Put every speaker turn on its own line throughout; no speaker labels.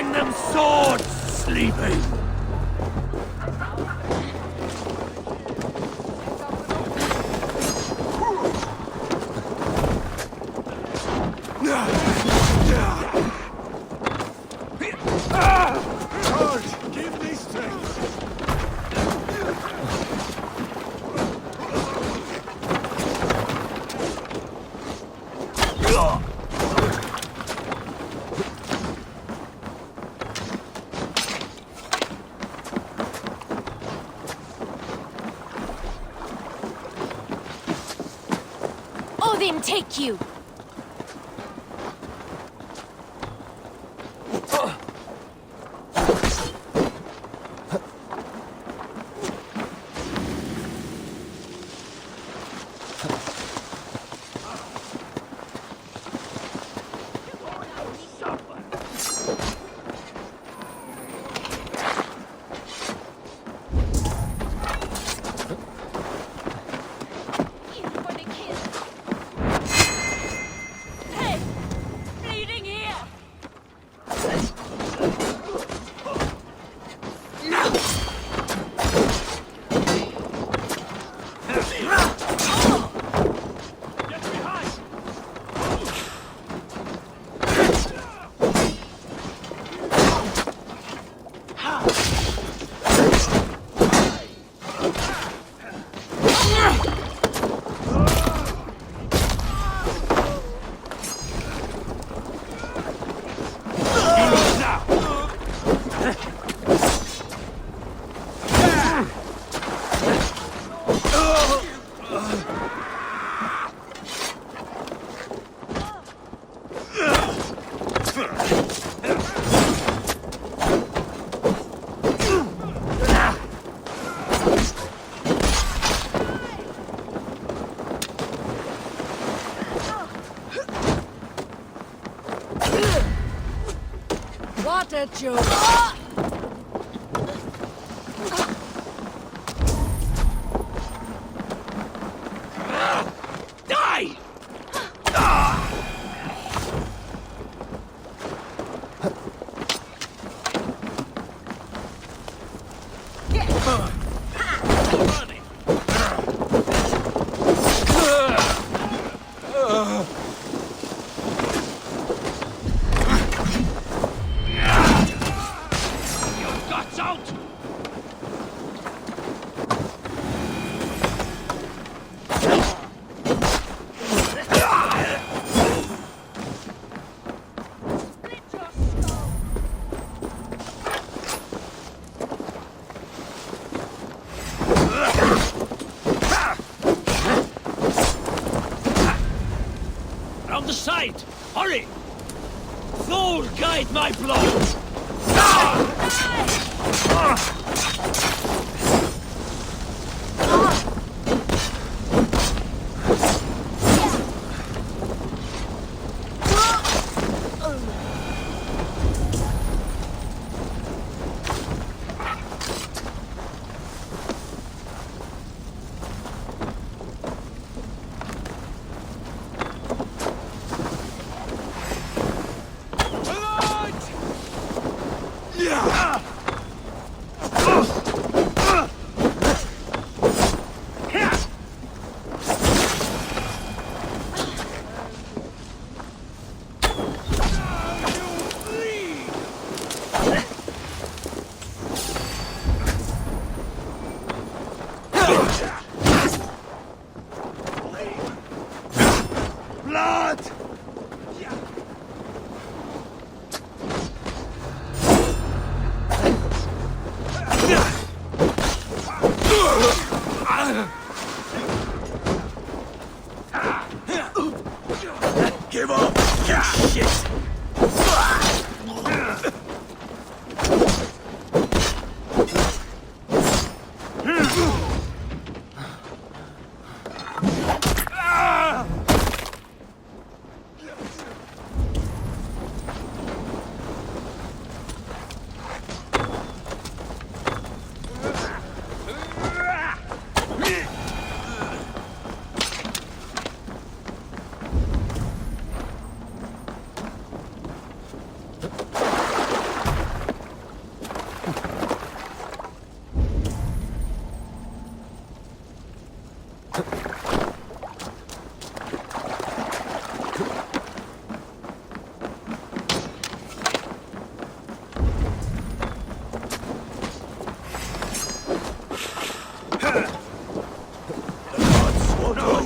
Bring them swords, sleeping!
Give me strength!
Odin, take you!
What a joke!
Die! Guts out! Round the side! Hurry! Thor, guide my blow! Blood! Give up! Shit! Don't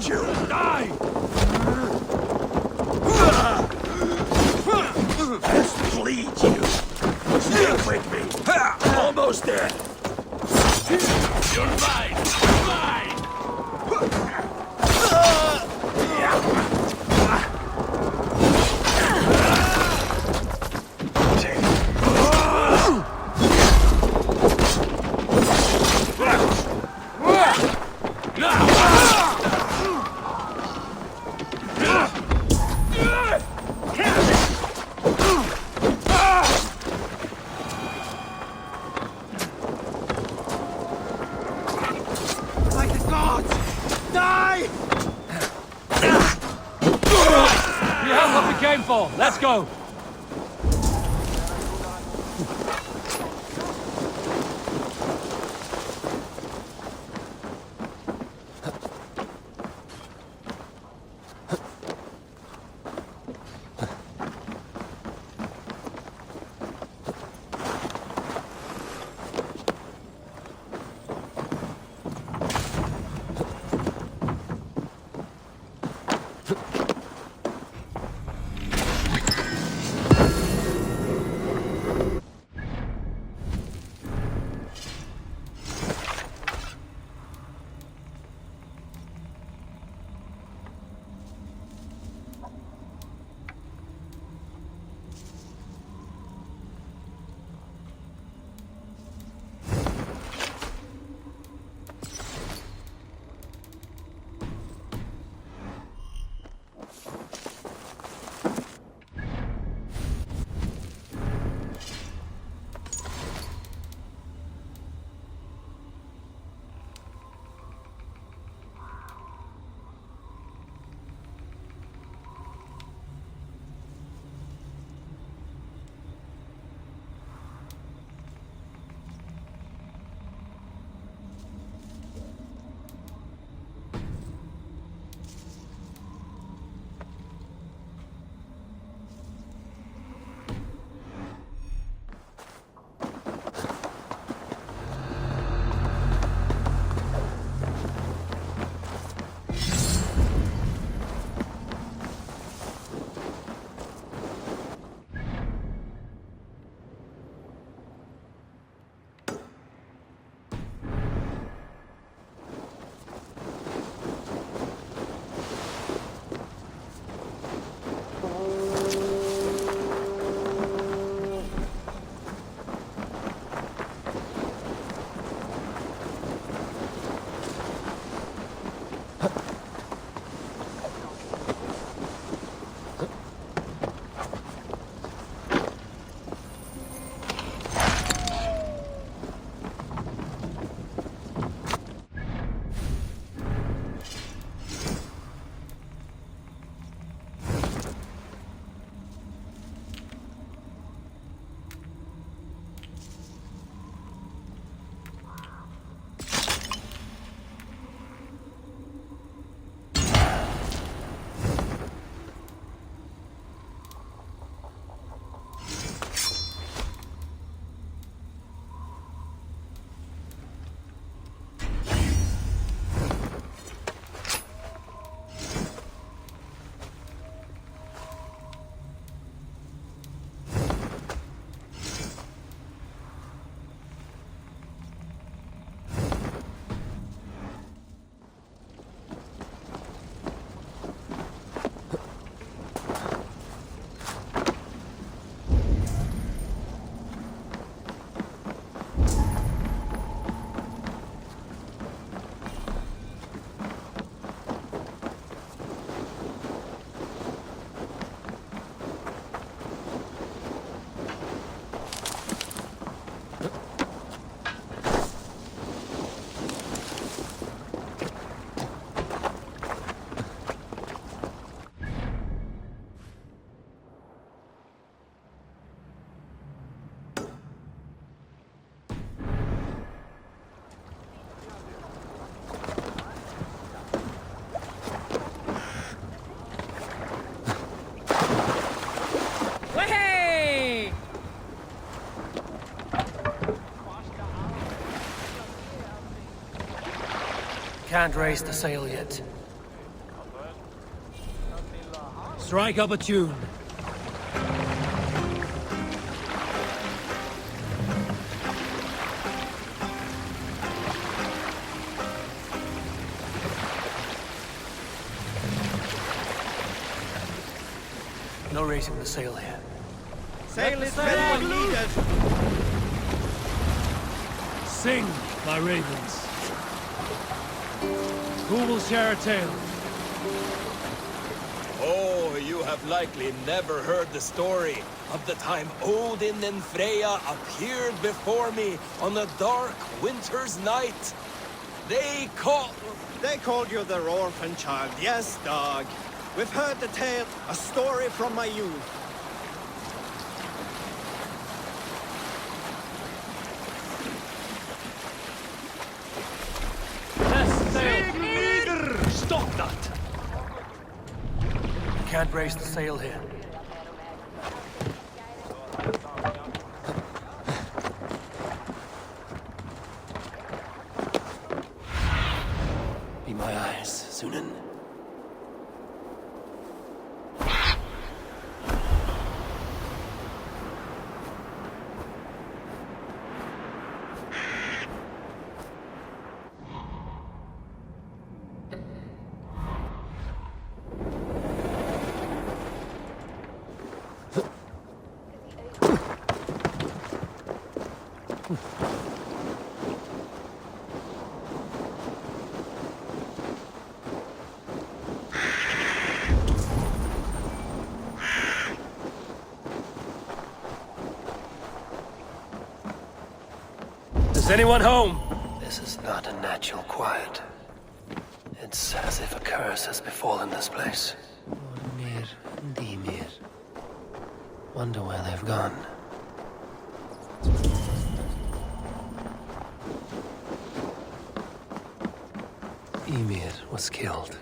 you die! Let's bleed you. Stick with me. Almost there. You're mine. Mine.
Like the gods! Die!
We have what we came for. Let's go. can't raise the sail yet. Strike up a tune. No raising the sail here.
Sail is very needed.
Sing, my ravens. Who will share a tale?
Oh, you have likely never heard the story of the time Odin and Freya appeared before me on a dark winter's night. They called you their orphan child. Yes, dog. We've heard the tale, a story from my youth.
Stop that! Can't raise the sail here. Be my eyes, Sunan. Is anyone home? This is not a natural quiet. It's as if a curse has befallen this place. Ormir and Ymir. Wonder where they've gone. Ymir was killed.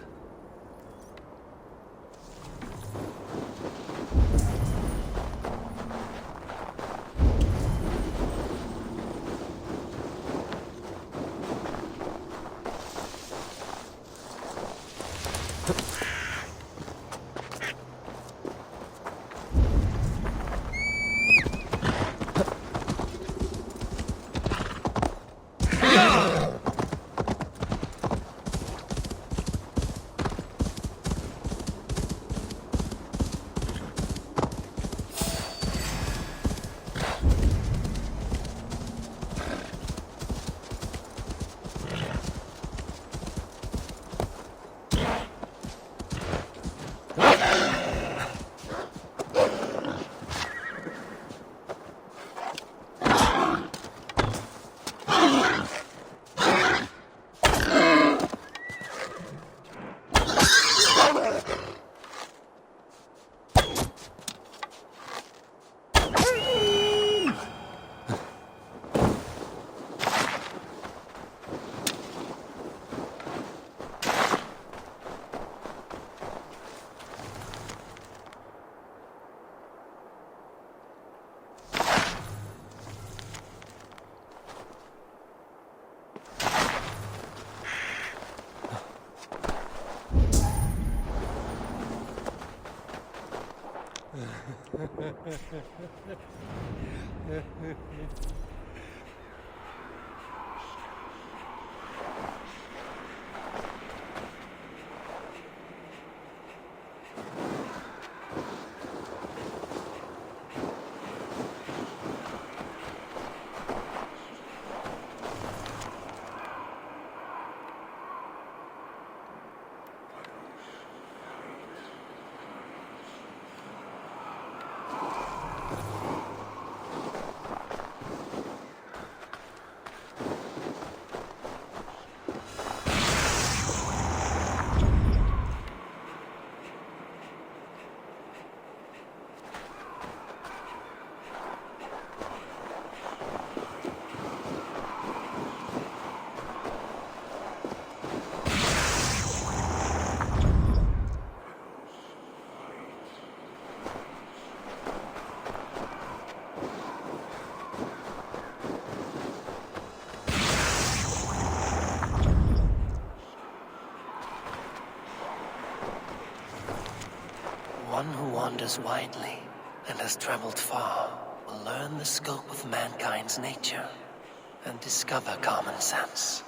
One who wanders widely and has traveled far will learn the scope of mankind's nature and discover common sense.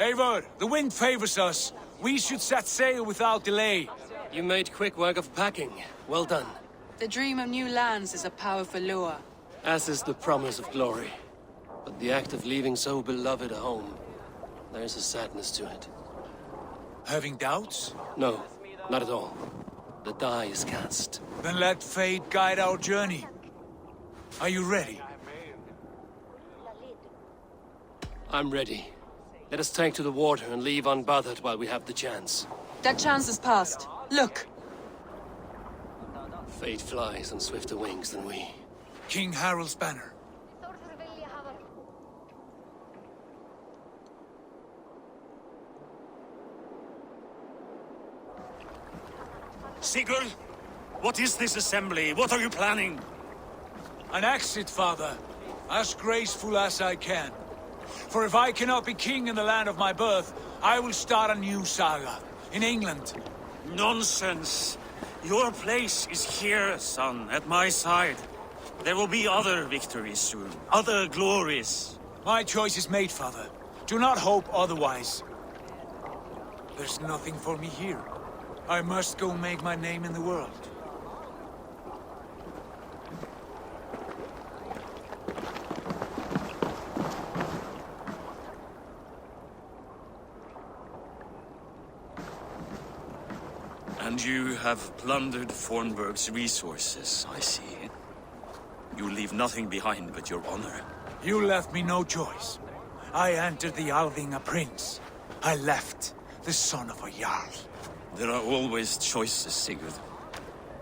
Eivor, the wind favors us. We should set sail without delay.
You made quick work of packing. Well done.
The dream of new lands is a powerful lure.
As is the promise of glory. But the act of leaving so beloved a home, there's a sadness to it.
Having doubts?
No, not at all. The die is cast.
Then let fate guide our journey. Are you ready?
I'm ready. Let us take to the water and leave unbothered while we have the chance.
That chance is past. Look!
Fate flies on swifter wings than we.
King Harald's banner.
Sigurd, what is this assembly? What are you planning?
An exit, father. As graceful as I can. For if I cannot be king in the land of my birth, I will start a new saga. In England.
Nonsense. Your place is here, son, at my side. There will be other victories soon. Other glories.
My choice is made, father. Do not hope otherwise. There's nothing for me here. I must go make my name in the world.
And you have plundered Fornburg's resources, I see. You leave nothing behind but your honor.
You left me no choice. I entered the Alving a prince. I left the son of a Jarl.
There are always choices, Sigurd.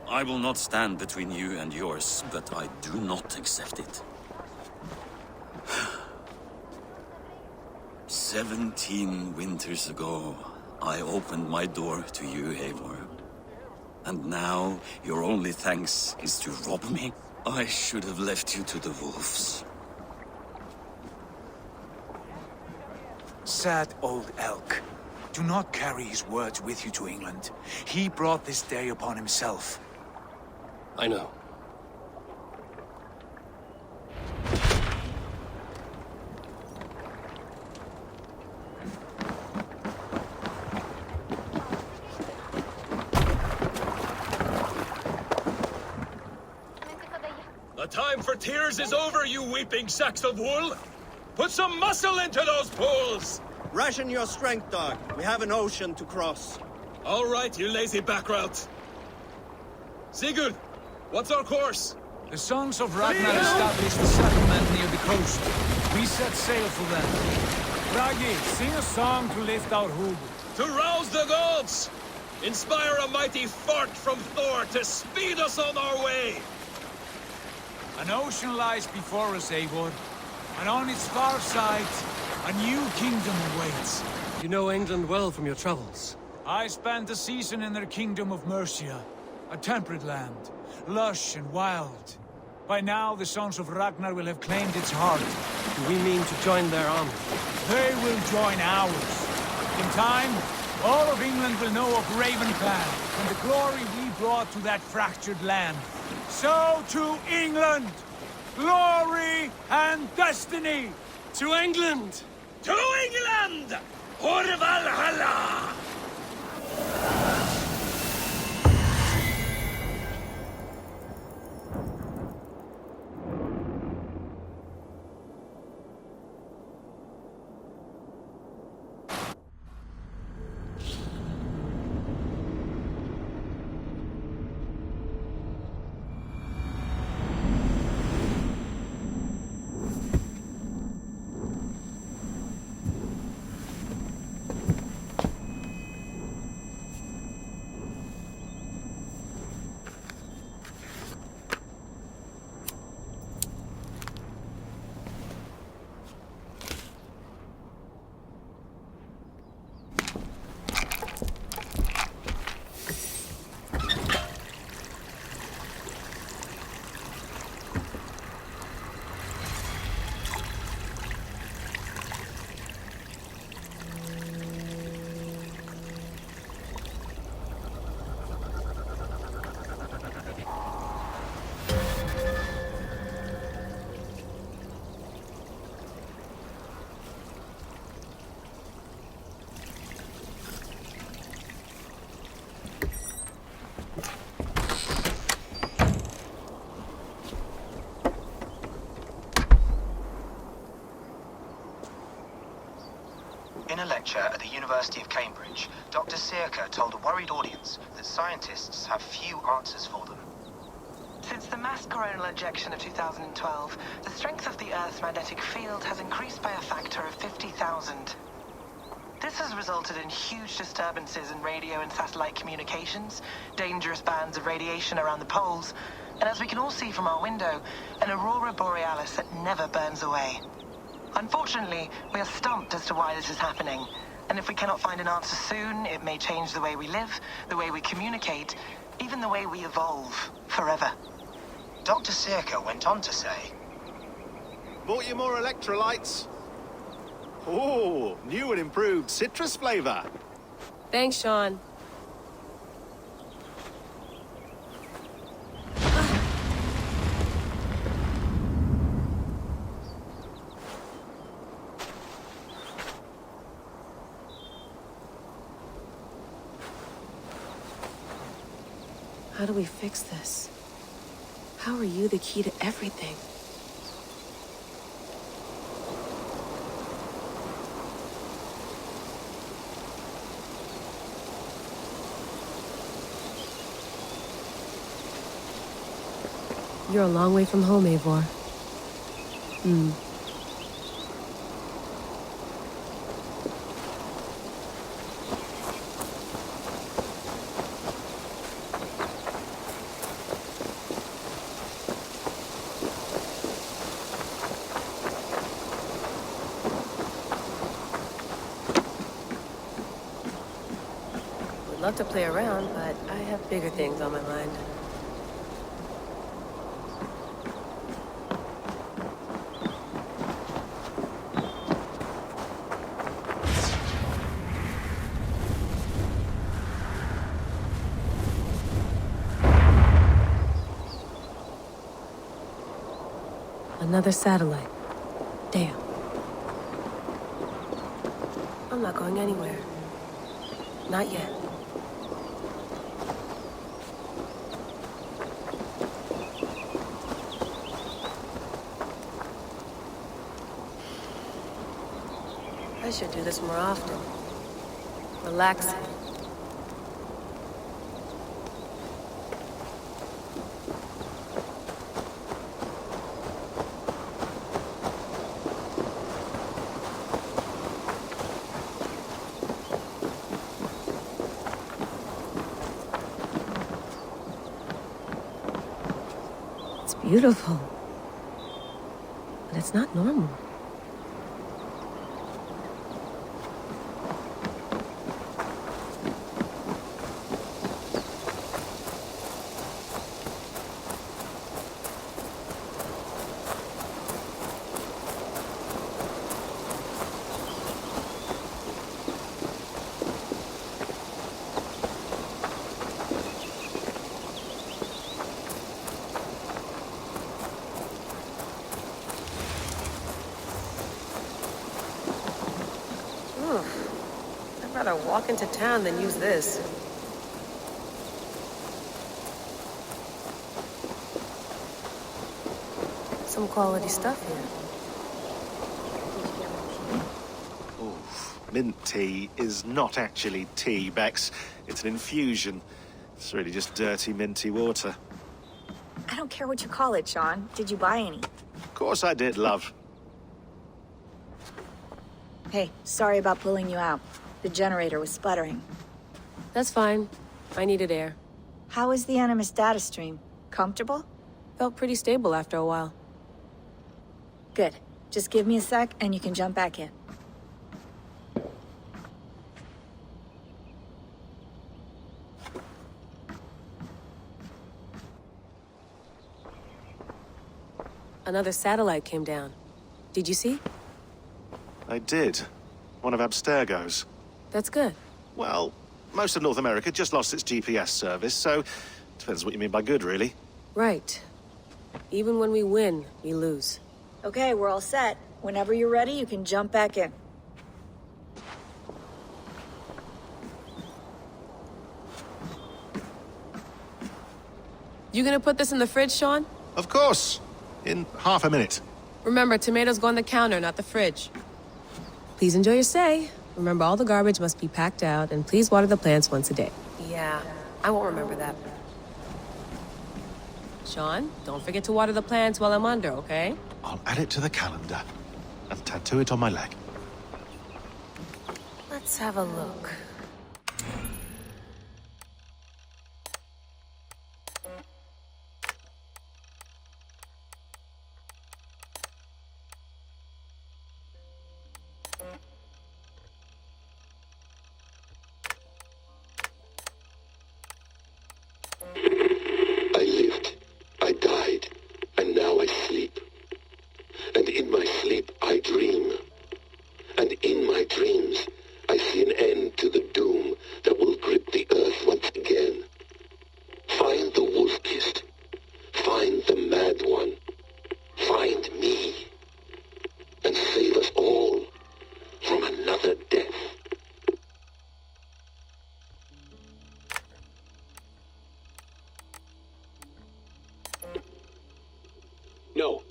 I will not stand between you and yours, but I do not accept it. 17 winters ago, I opened my door to you, Eivor. And now, your only thanks is to rob me? I should have left you to the wolves.
Sad old elk. Do not carry his words with you to England. He brought this day upon himself.
I know.
The time for tears is over, you weeping sacks of wool! Put some muscle into those pulls!
Ration your strength, dog. We have an ocean to cross.
All right, you lazy backrout. Sigurd, what's our course?
The sons of Ragnar established a settlement near the coast. We set sail for them. Bragi, sing a song to lift our hood.
To rouse the gods! Inspire a mighty fart from Thor to speed us on our way!
An ocean lies before us, Eivor. And on its far side, a new kingdom awaits.
You know England well from your travels.
I spent a season in their kingdom of Mercia, a temperate land, lush and wild. By now, the sons of Ragnar will have claimed its heart.
Do we mean to join their army?
They will join ours. In time, all of England will know of Raven Clan and the glory we brought to that fractured land. So to England! Glory and destiny!
To England!
To England! For Valhalla!
In a lecture at the University of Cambridge, Dr. Sirka told a worried audience that scientists have few answers for them.
Since the mass coronal ejection of 2012, the strength of the Earth's magnetic field has increased by a factor of 50,000. This has resulted in huge disturbances in radio and satellite communications, dangerous bands of radiation around the poles, and as we can all see from our window, an aurora borealis that never burns away. Unfortunately, we are stumped as to why this is happening, and if we cannot find an answer soon, it may change the way we live, the way we communicate, even the way we evolve, forever.
Dr. Sirka went on to say,
Bought you more electrolytes? Oh, new and improved citrus flavor.
Thanks, Sean. How do we fix this? How are you the key to everything? You're a long way from home, Eivor. love to play around, but I have bigger things on my mind. Another satellite. Damn. I'm not going anywhere. Not yet. I should do this more often. Relaxing. Beautiful. But it's not normal. I'd rather walk into town than use this. Some quality stuff here.
Oof. Mint tea is not actually tea, Bex. It's an infusion. It's really just dirty, minty water.
I don't care what you call it, Sean. Did you buy any?
Of course I did, love.
Hey, sorry about pulling you out. The generator was sputtering.
That's fine. I needed air.
How was the Animus data stream? Comfortable?
Felt pretty stable after a while.
Good. Just give me a sec and you can jump back in.
Another satellite came down. Did you see?
I did. One of Abstergo's.
That's good.
Well, most of North America just lost its GPS service, so depends what you mean by good, really.
Right. Even when we win, we lose.
Okay, we're all set. Whenever you're ready, you can jump back in.
You gonna put this in the fridge, Sean?
Of course. In half a minute.
Remember, tomatoes go on the counter, not the fridge. Please enjoy your stay. Remember, all the garbage must be packed out, and please water the plants once a day. Yeah, I won't remember that. Sean, don't forget to water the plants while I'm under, okay?
I'll add it to the calendar and tattoo it on my leg.
Let's have a look.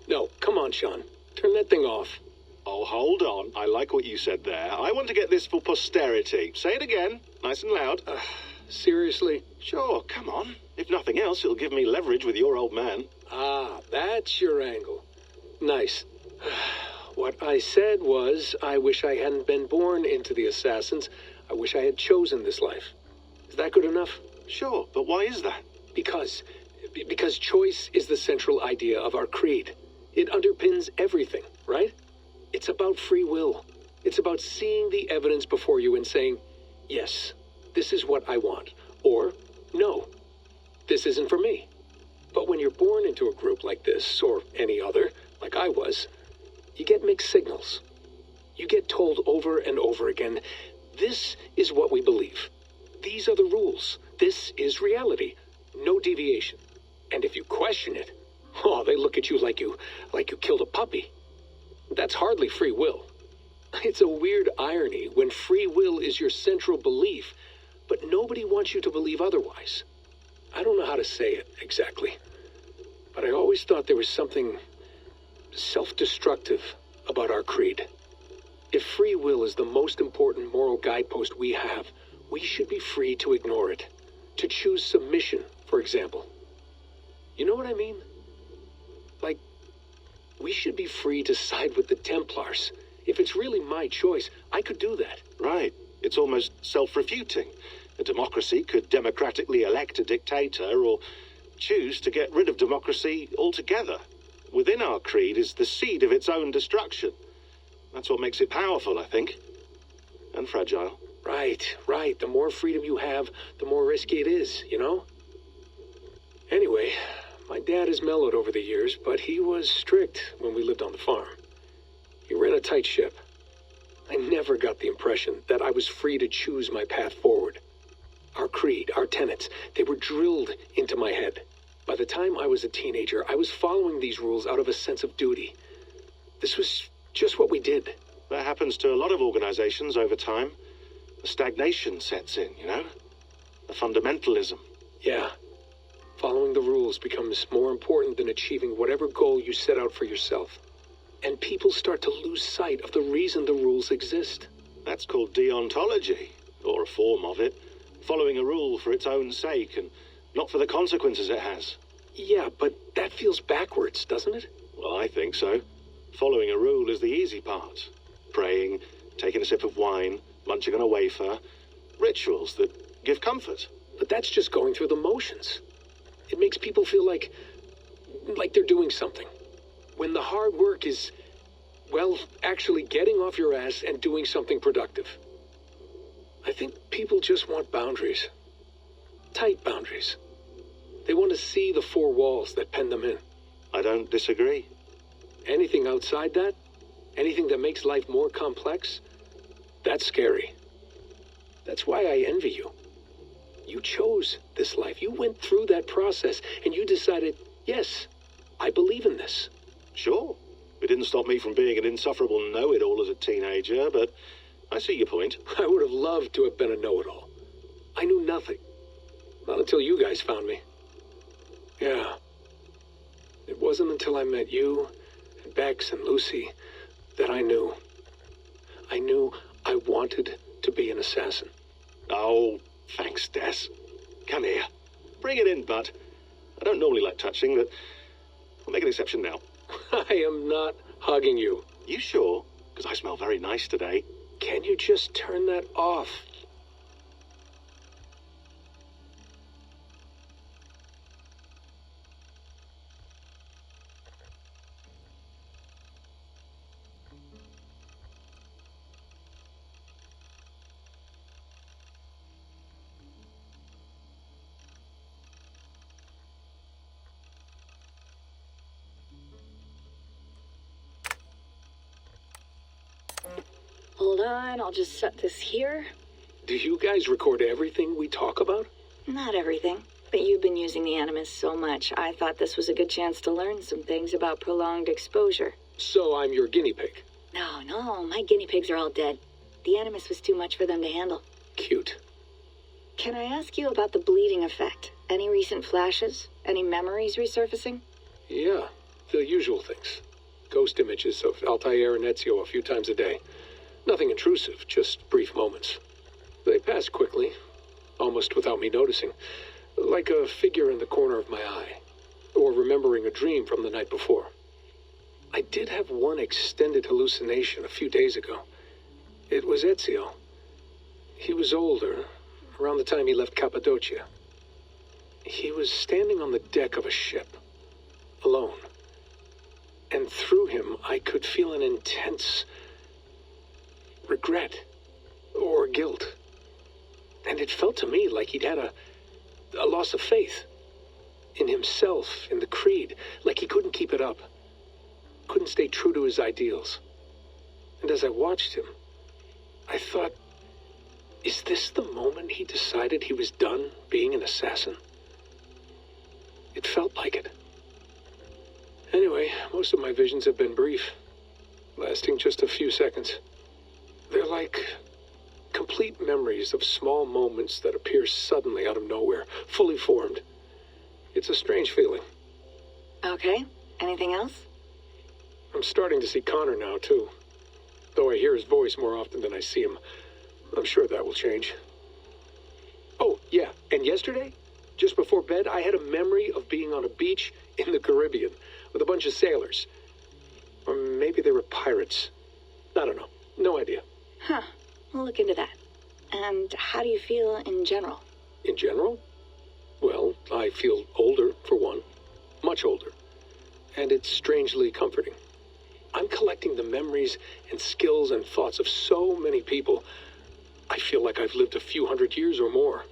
No, come on, Sean. Turn that thing off.
Oh, hold on. I like what you said there. I want to get this for posterity. Say it again, nice and loud.
Seriously?
Sure, come on. If nothing else, it'll give me leverage with your old man.
Ah, that's your angle. Nice. What I said was, I wish I hadn't been born into the Assassins. I wish I had chosen this life. Is that good enough?
Sure, but why is that?
Because choice is the central idea of our creed. It underpins everything, right? It's about free will. It's about seeing the evidence before you and saying, yes, this is what I want, or no, this isn't for me. But when you're born into a group like this, or any other, like I was, you get mixed signals. You get told over and over again, this is what we believe. These are the rules. This is reality. No deviation. And if you question it, oh, they look at you like you killed a puppy. That's hardly free will. It's a weird irony when free will is your central belief, but nobody wants you to believe otherwise. I don't know how to say it exactly, but I always thought there was something self-destructive about our creed. If free will is the most important moral guidepost we have, we should be free to ignore it. To choose submission, for example. You know what I mean? Like, we should be free to side with the Templars. If it's really my choice, I could do that.
Right. It's almost self-refuting. A democracy could democratically elect a dictator or choose to get rid of democracy altogether. Within our creed is the seed of its own destruction. That's what makes it powerful, I think. And fragile.
Right. The more freedom you have, the more risky it is, you know? Anyway, my dad has mellowed over the years, but he was strict when we lived on the farm. He ran a tight ship. I never got the impression that I was free to choose my path forward. Our creed, our tenets, they were drilled into my head. By the time I was a teenager, I was following these rules out of a sense of duty. This was just what we did.
That happens to a lot of organizations over time. The stagnation sets in, you know? The fundamentalism.
Yeah. Following the rules becomes more important than achieving whatever goal you set out for yourself. And people start to lose sight of the reason the rules exist.
That's called deontology, or a form of it. Following a rule for its own sake and not for the consequences it has.
Yeah, but that feels backwards, doesn't it?
Well, I think so. Following a rule is the easy part. Praying, taking a sip of wine, munching on a wafer. Rituals that give comfort.
But that's just going through the motions. It makes people feel like they're doing something. When the hard work is, well, actually getting off your ass and doing something productive. I think people just want boundaries. Tight boundaries. They want to see the four walls that pen them in.
I don't disagree.
Anything outside that, anything that makes life more complex, that's scary. That's why I envy you. You chose this life. You went through that process and you decided, yes, I believe in this.
Sure. It didn't stop me from being an insufferable know-it-all as a teenager, but I see your point.
I would have loved to have been a know-it-all. I knew nothing. Not until you guys found me. Yeah. It wasn't until I met you, and Bex and Lucy, that I knew. I knew I wanted to be an assassin.
Oh, thanks, Des. Come here. Bring it in, bud. I don't normally like touching, but I'll make an exception now.
I am not hugging you.
You sure? Because I smell very nice today.
Can you just turn that off?
Hold on, I'll just set this here.
Do you guys record everything we talk about?
Not everything, but you've been using the Animus so much, I thought this was a good chance to learn some things about prolonged exposure.
So I'm your guinea pig?
No, my guinea pigs are all dead. The Animus was too much for them to handle.
Cute.
Can I ask you about the bleeding effect? Any recent flashes? Any memories resurfacing?
Yeah, the usual things. Ghost images of Altair and Ezio a few times a day. Nothing intrusive, just brief moments. They pass quickly, almost without me noticing. Like a figure in the corner of my eye. Or remembering a dream from the night before. I did have one extended hallucination a few days ago. It was Ezio. He was older, around the time he left Cappadocia. He was standing on the deck of a ship, alone. And through him, I could feel an intense regret or guilt. And it felt to me like he'd had a loss of faith. In himself, in the creed, like he couldn't keep it up. Couldn't stay true to his ideals. And as I watched him, I thought, is this the moment he decided he was done being an assassin? It felt like it. Anyway, most of my visions have been brief, lasting just a few seconds. They're like complete memories of small moments that appear suddenly out of nowhere, fully formed. It's a strange feeling.
Okay. Anything else?
I'm starting to see Connor now, too. Though I hear his voice more often than I see him. I'm sure that will change. Oh, yeah, and yesterday, just before bed, I had a memory of being on a beach in the Caribbean with a bunch of sailors. Or maybe they were pirates. I don't know. No idea.
Huh. We'll look into that. And how do you feel in general?
In general? Well, I feel older, for one. Much older. And it's strangely comforting. I'm collecting the memories and skills and thoughts of so many people. I feel like I've lived a few hundred years or more.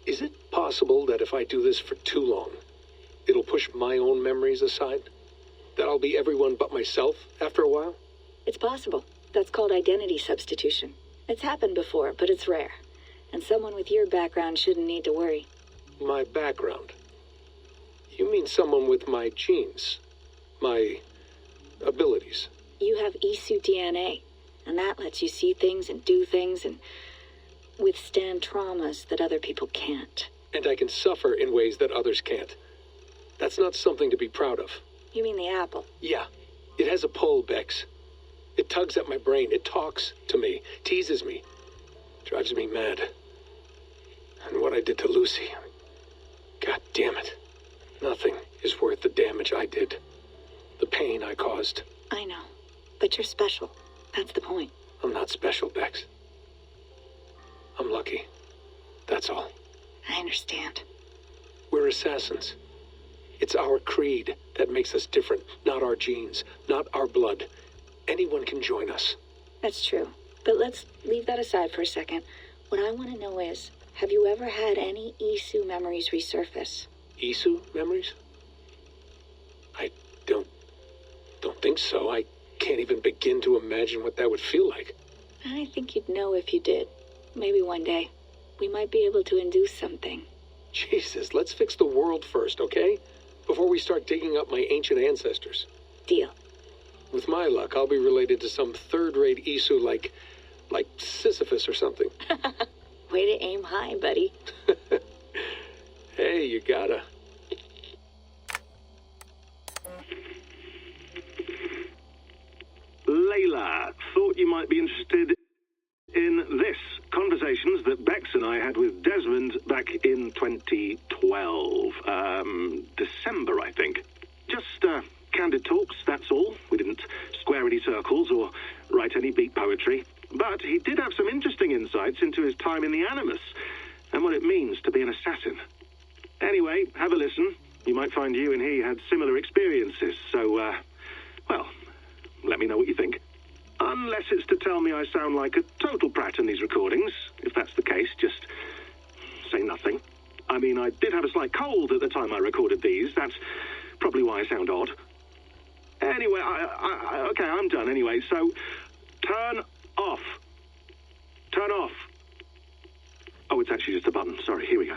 Is it possible that if I do this for too long, it'll push my own memories aside? That I'll be everyone but myself after a while?
It's possible. That's called identity substitution. It's happened before, but it's rare. And someone with your background shouldn't need to worry.
My background? You mean someone with my genes? My abilities?
You have Isu DNA, and that lets you see things and do things and withstand traumas that other people can't.
And I can suffer in ways that others can't. That's not something to be proud of.
You mean the apple?
Yeah. It has a pull, Bex. It tugs at my brain. It talks to me. Teases me. Drives me mad. And what I did to Lucy... God damn it. Nothing is worth the damage I did. The pain I caused.
I know. But you're special. That's the point.
I'm not special, Bex. I'm lucky. That's all.
I understand.
We're assassins. It's our creed that makes us different, not our genes, not our blood. Anyone can join us.
That's true. But let's leave that aside for a second. What I want to know is, have you ever had any Isu memories resurface?
Isu memories? I don't think so. I can't even begin to imagine what that would feel like.
I think you'd know if you did. Maybe one day. We might be able to induce something.
Jesus, let's fix the world first, okay? Before we start digging up my ancient ancestors.
Deal.
With my luck, I'll be related to some third-rate Isu like Sisyphus or something.
Way to aim high, buddy.
Hey, you gotta.
Layla, thought you might be interested in this. Conversations that Bex and I had with Desmond back in 2012. December, I think. Just candid talks, that's all. We didn't square any circles or write any beat poetry. But he did have some interesting insights into his time in the Animus and what it means to be an assassin. Anyway, have a listen. You might find you and he had similar experiences. So, well, let me know what you think. Unless it's to tell me I sound like a total prat in these recordings. If that's the case, just say nothing. I mean, I did have a slight cold at the time I recorded these. That's probably why I sound odd. Anyway, okay, I'm done anyway. So, turn off. Turn off. Oh, it's actually just a button. Sorry, here we go.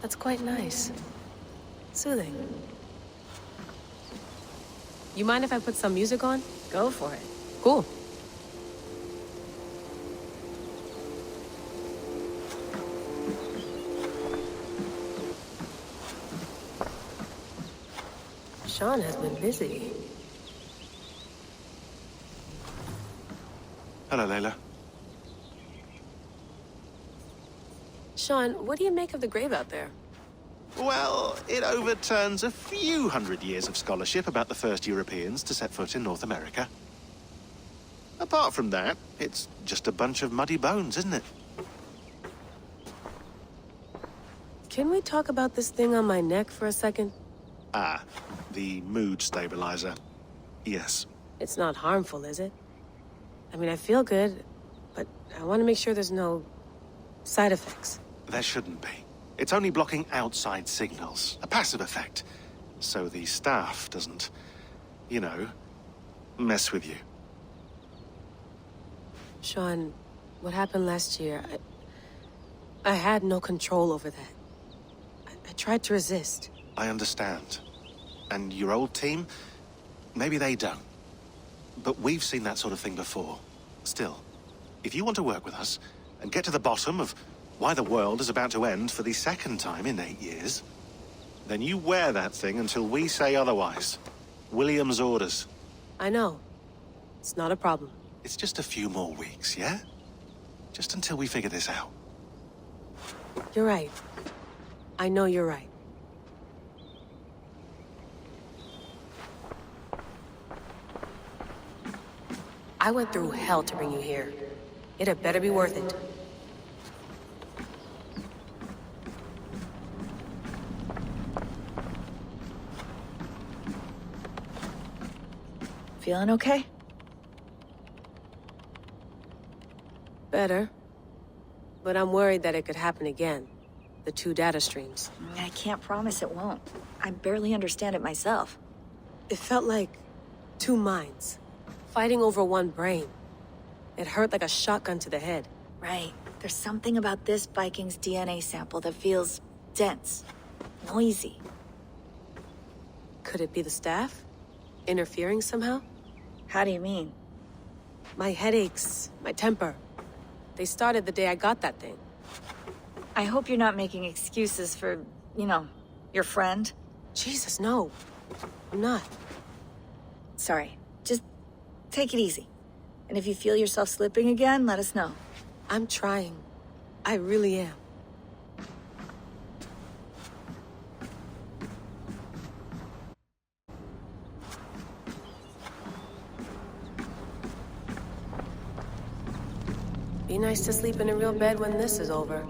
That's quite nice. Soothing. You mind if I put some music on?
Go for it.
Cool. Sean has been busy.
Hello, Layla.
Sean, what do you make of the grave out there?
Well, it overturns a few hundred years of scholarship about the first Europeans to set foot in North America. Apart from that, it's just a bunch of muddy bones, isn't it?
Can we talk about this thing on my neck for a second?
Ah, the mood stabilizer. Yes.
It's not harmful, is it? I mean, I feel good, but I want to make sure there's no side effects.
There shouldn't be. It's only blocking outside signals, a passive effect. So the staff doesn't, you know, mess with you.
Sean, what happened last year, I had no control over that. I tried to resist.
I understand. And your old team, maybe they don't. But we've seen that sort of thing before. Still, if you want to work with us and get to the bottom of why the world is about to end for the second time in 8 years, then you wear that thing until we say otherwise. William's orders.
I know. It's not a problem.
It's just a few more weeks, yeah? Just until we figure this out.
You're right. I know you're right. I went through hell to bring you here. It had better be worth it.
Feeling okay?
Better. But I'm worried that it could happen again. The 2 data streams.
I can't promise it won't. I barely understand it myself.
It felt like 2 minds, fighting over 1 brain. It hurt like a shotgun to the head.
Right. There's something about this Viking's DNA sample that feels dense, noisy.
Could it be the staff? Interfering somehow?
How do you mean?
My headaches, my temper. They started the day I got that thing.
I hope you're not making excuses for, you know, your friend.
Jesus, no. I'm not.
Sorry. Just take it easy. And if you feel yourself slipping again, let us know.
I'm trying. I really am. Be nice to sleep in a real bed when this is over.